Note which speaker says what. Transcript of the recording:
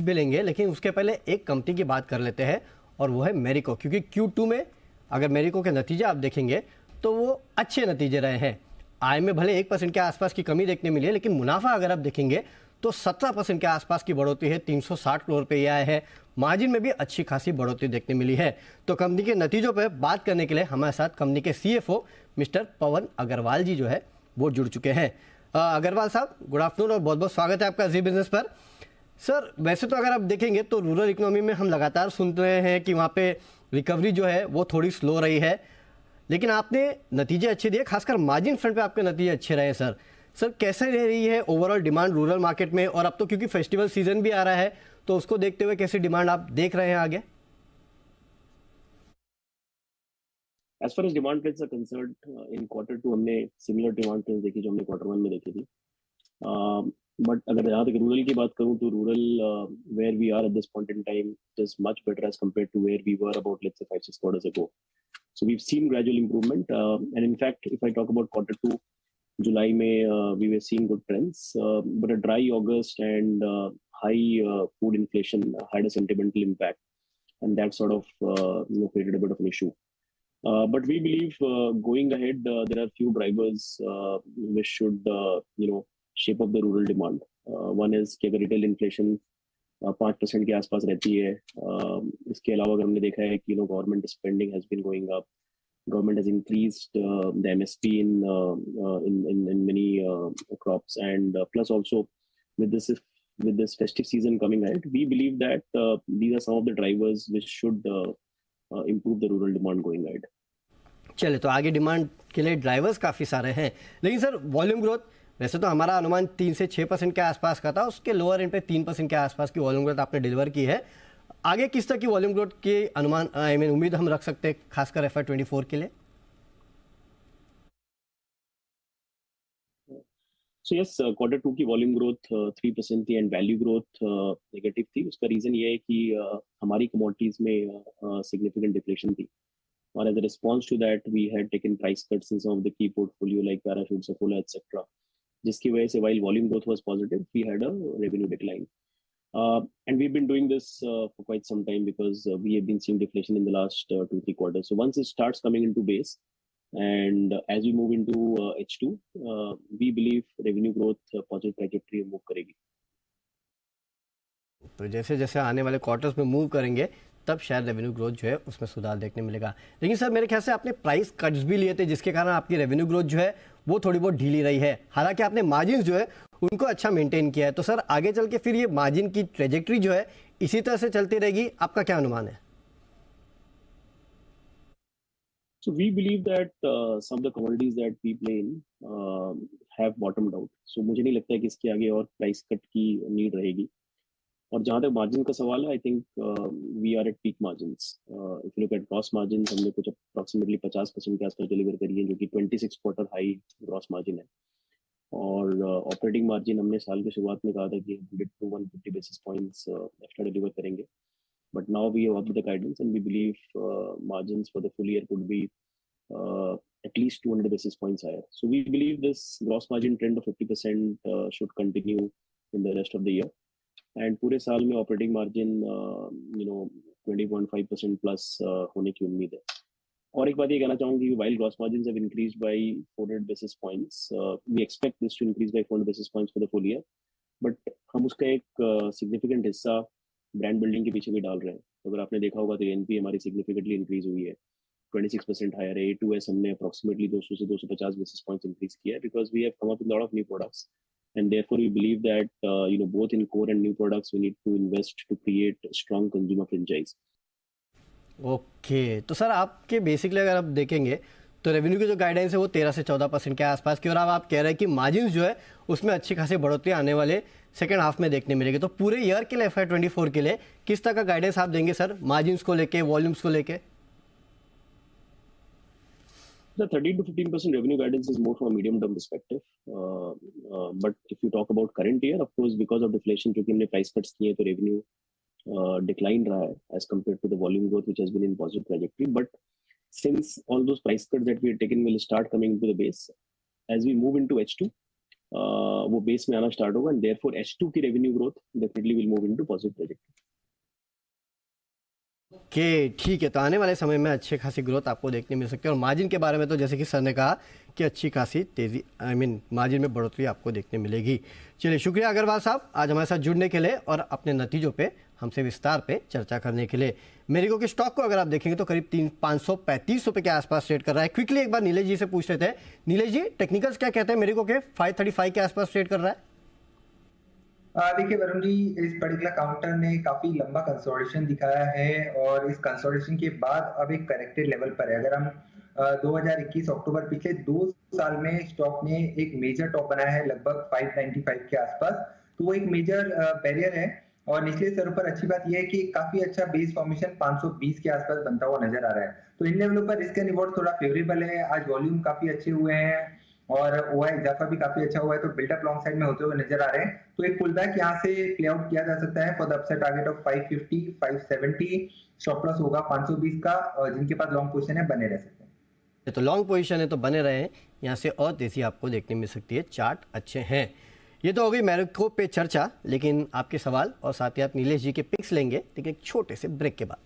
Speaker 1: भी लेंगे, लेकिन उसके पहले एक कंपनी की बात कर लेते हैं और वो है मैरिको, क्योंकि Q2 में अगर मैरिको के नतीजे आप देखेंगे तो वो अच्छे नतीजे रहे हैं। आय में भले 1% के आसपास की कमी देखने मिली है, लेकिन मुनाफा अगर आप देखेंगे तो 17% के आसपास की बढ़ोतरी है, 360 करोड़ रुपये आया है। मार्जिन में भी अच्छी खासी बढ़ोतरी देखने मिली है। तो कंपनी के नतीजों पर बात करने के लिए हमारे साथ कंपनी के CFO मिस्टर पवन अग्रवाल जी जो है वो जुड़ चुके हैं। अग्रवाल साहब, गुड आफ्टरनून और बहुत बहुत स्वागत है आपका जी बिजनेस पर। सर, वैसे तो अगर आप देखेंगे तो रूरल इकोनॉमी में हम लगातार सुन रहे हैं कि वहाँ पे रिकवरी जो है वो थोड़ी स्लो रही है, लेकिन आपने नतीजे अच्छे दिए, खासकर मार्जिन फ्रंट पे आपके नतीजे अच्छे रहे। सर कैसे रह रही है ओवरऑल डिमांड रूरल मार्केट में, और अब तो क्योंकि फेस्टिवल सीजन भी आ रहा है तो उसको देखते हुए कैसी डिमांड आप देख रहे हैं आगे?
Speaker 2: As far as demand trends are concerned, in Q2 हमने similar demand trends देखी जो हमने Q1 में देखी थी. But अगर यहाँ तक रूरल की बात करूँ तो rural where we are at this point in time is much better as compared to where we were about, let's say, 5-6 quarters ago. So we've seen gradual improvement, and in fact, if I talk about Q2, July में we were seeing good trends, but a dry August and high food inflation had a sentimental impact, and that sort of created a bit of an issue. But we believe going ahead, there are few drivers which should shape up the rural demand. One is कि अगर retail inflation 5% के आसपास रहती है, इसके अलावा अगर हमने देखा है कि government spending has been going up, government has increased the MSP in many crops, and plus also with this festive season coming ahead, we believe that these are some of the drivers which should improve the rural demand going ahead.
Speaker 1: चले, तो आगे demand के लिए drivers काफ़ी सारे हैं, लेकिन sir volume growth वैसे तो हमारा अनुमान 3 से 6% के आसपास का था, उसके लोअर एंड पे 3% के आसपास की वॉल्यूम ग्रोथ आपने डिलीवर की है। आगे किस तरह की वॉल्यूम ग्रोथ की अनुमान उम्मीद हम रख सकते हैं, खासकर FY24 के लिए?
Speaker 2: So yes, Q2 की वॉल्यूम ग्रोथ 3% थी एंड वैल्यू ग्रोथ नेगेटिव थी। उसका रीजन ये है कि हमारी कमोडिटीज में सिग्निफिकेंट डिफ्लेशन थी, और as a response to that we had taken price cuts in some of the key portfolio like Parachute, Saffola etcetera, जिसकी वजह से while volume growth was positive, we had a revenue decline. And we've been doing this for quite some time because we have been seeing deflation in the last 2-3 quarters. So once it starts coming into base, and as we move into H2, we believe revenue growth positive trajectory move करेगी.
Speaker 1: तो जैसे जैसे आने वाले quarters में move करेंगे तब शायद रेवेन्यू ग्रोथ जो है उसमें सुधार देखने मिलेगा। लेकिन सर मेरे ख्याल से आपने प्राइस कट्स भी लिए थे, जिसके कारण आपकी रेवेन्यू ग्रोथ जो है वो थोड़ी बहुत ढीली रही है। हालांकि आपने मार्जिन जो है उनको अच्छा मेंटेन किया है, तो सर आगे चल के फिर ये मार्जिन की ट्रेजेक्ट्री जो है इसी तरह से चलती रहेगी, आपका क्या अनुमान है?
Speaker 2: So we believe that some of the commodities that we play in have bottomed out. So मुझे नहीं लगता है कि इसके आगे और प्राइस कट की नीड रहेगी। और जहाँ तक मार्जिन का सवाल है, I think we are at peak margins. If you look at gross margin, हमने कुछ अप्रॉक्सीमेटली 50% के आसपास डिलीवर करी है, जो कि 26 क्वार्टर हाई ग्रॉस मार्जिन है। और ऑपरेटिंग मार्जिन हमने साल की शुरुआत में कहा था कि 100 to 150 basis points extra deliver करेंगे, but now we have the guidance and we believe margins for the full year could be at least 200 basis points higher. So we believe this gross margin trend of 50% should continue in the rest of the year. And पूरे साल में operating margin 20.5% plus होने की उम्मीद है। और एक बात ये कहना चाहूँगी, while gross margins have increased by 400 basis points, we expect this to increase by 400 basis points for the full year, but हम उसका एक significant हिस्सा ब्रांड बिल्डिंग के पीछे भी डाल रहे हैं। तो अगर आपने देखा होगा तो ANP हमारी significantly इंक्रीज हुई है, 26% हायर है। A2S हमने अप्रॉक्सीमेटली 200 से 250 बेसिस पॉइंट्स इंक्रीज किया है, because we have come up with lot of new products, and therefore we believe that both in core and new products we need to invest to create strong consumer franchise.
Speaker 1: Okay, तो sir आपके basically अगर आप देखेंगे तो revenue की जो guidance है वो 13 से 14% के आसपास की, और अब आप कह रहे हैं कि मार्जिन जो है उसमें अच्छी खासी बढ़ोतरी आने वाले सेकंड हाफ में देखने मिलेगी। तो पूरे ईयर के लिए FY24 के लिए किस तरह का गाइडेंस आप देंगे सर, मार्जिन को लेके, वॉल्यूम्स को लेके?
Speaker 2: The 13 to 15% revenue guidance is more from a medium-term perspective. But if you talk about current year, of course, because of deflation, क्योंकि हमने price cuts किए तो revenue decline रहा है as compared to the volume growth which has been in positive trajectory. But since all those price cuts that we have taken will start coming into the base, as we move into H2, वो base में आना start होगा, and therefore H2 की revenue growth definitely will move into positive trajectory.
Speaker 1: कि ठीक है, तो आने वाले समय में अच्छी खासी ग्रोथ आपको देखने मिल सकती है। और मार्जिन के बारे में तो जैसे कि सर ने कहा कि अच्छी खासी तेज़ी, मार्जिन में बढ़ोतरी आपको देखने मिलेगी। चलिए, शुक्रिया अग्रवाल साहब आज हमारे साथ जुड़ने के लिए और अपने नतीजों पे हमसे विस्तार पे चर्चा करने के लिए। मेरिको के स्टॉक को अगर आप देखेंगे तो करीब 535 रुपये के आसपास ट्रेड कर रहा है। क्विकली एक बार नीलेश जी से पूछ लेते हैं। नीलेश जी, टेक्निकल्स क्या कहते हैं मेरिको के? 535 के आसपास ट्रेड कर रहा है।
Speaker 3: देखिए वरुण जी, इस पर्टिकुलर काउंटर ने काफी लंबा कंसोलिडेशन दिखाया है और इस कंसोलिडेशन के बाद अब एक करेक्टेड लेवल पर है। अगर हम 2021 अक्टूबर, पिछले 2 साल में स्टॉक ने एक मेजर टॉप बनाया है लगभग 595 के आसपास, तो वो एक मेजर बैरियर है। और निचले स्तर पर अच्छी बात यह है कि काफी अच्छा बेस फॉर्मेशन 520 के आसपास बनता हुआ नजर आ रहा है। तो इन लेवलों पर रिस्क एंड रिवॉर्ड थोड़ा फेवरेबल है। आज वॉल्यूम काफी अच्छे हुए हैं और ओआई इजाफा भी काफी अच्छा हुआ है, तो बिल्डअप लॉन्ग साइड में होते हुए नजर आ रहे हैं। तो एक पुल बैक यहाँ से प्ले आउट किया जा सकता है for the upside target of 550 570। Stop loss होगा 520 का, और जिनके पास लॉन्ग पोजीशन है बने रह सकते हैं।
Speaker 1: तो लॉन्ग पोजीशन है तो बने रहे हैं, यहाँ से और तेजी आपको देखने मिल सकती है। चार्ट अच्छे हैं। ये तो हो गई मेरिको पे चर्चा, लेकिन आपके सवाल और साथ ही आप नीलेश जी के पिक्स लेंगे, लेकिन एक छोटे से ब्रेक के बाद।